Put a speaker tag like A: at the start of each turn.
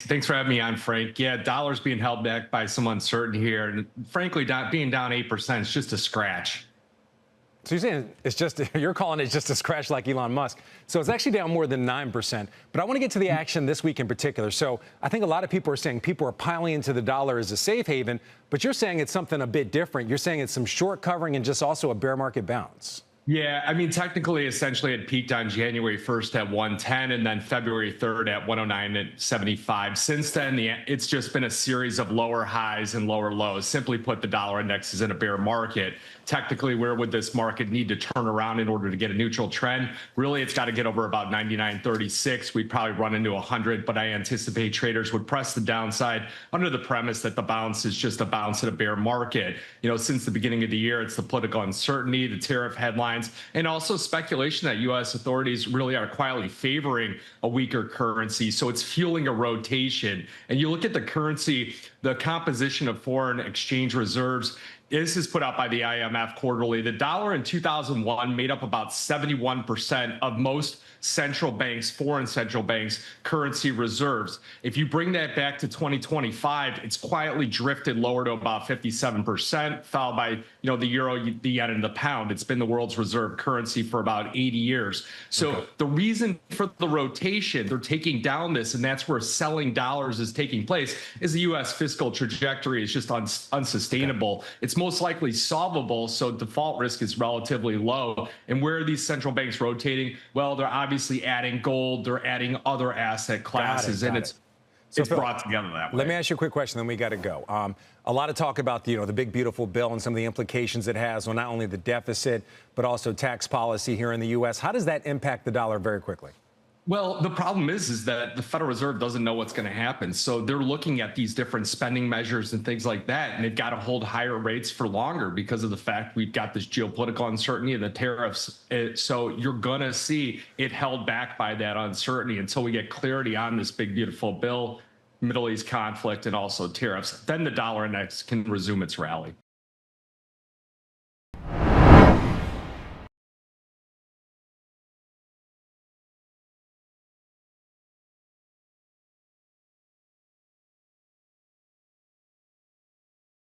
A: Thanks for having me on, Frank. Yeah, dollar's being held back by some uncertainty here. And frankly, being down 8% is just a scratch.
B: So you're saying it's just, you're calling it just a scratch like Elon Musk. So it's actually down more than 9%. But I want to get to the action this week in particular. So I think a lot of people are saying people are piling into the dollar as a safe haven, but you're saying it's something a bit different. You're saying it's some short covering and just also a bear market bounce.
A: Yeah, I mean, technically, essentially, it peaked on January 1st at 110 and then February 3rd at 109.75. Since then, it's just been a series of lower highs and lower lows. Simply put, the dollar index is in a bear market. Technically, where would this market need to turn around in order to get a neutral trend? Really, it's got to get over about 99.36. We'd probably run into 100, but I anticipate traders would press the downside under the premise that the bounce is just a bounce in a bear market. You know, since the beginning of the year, it's the political uncertainty, the tariff headlines, and also speculation that U.S. authorities really are quietly favoring a weaker currency. So it's fueling a rotation. And you look at the currency, the composition of foreign exchange reserves. This is put out by the IMF quarterly. The dollar in 2001 made up about 71% of most central banks, foreign central banks, currency reserves. If you bring that back to 2025, it's quietly drifted lower to about 57%, followed by the euro, the yen, and the pound. It's been the world's reserve currency for about 80 years. So the reason for the rotation, they're taking down this, and that's where selling dollars is taking place, is the U.S. fiscal trajectory is just unsustainable. It's most likely solvable, so default risk is relatively low. And where are these central banks rotating? Well, they're obviously adding gold, they're adding other asset classes, and it's brought together that way.
B: Let me ask you a quick question, then we got to go. A lot of talk about the big beautiful bill and some of the implications it has on not only the deficit but also tax policy here in the U.S. How does that impact the dollar very quickly?
A: Well, the problem is that the Federal Reserve doesn't know what's going to happen. So they're looking at these different spending measures and things like that, and they've got to hold higher rates for longer because of the fact we've got this geopolitical uncertainty and the tariffs. So you're going to see it held back by that uncertainty until we get clarity on this big, beautiful bill, Middle East conflict, and also tariffs. Then the dollar index can resume its rally.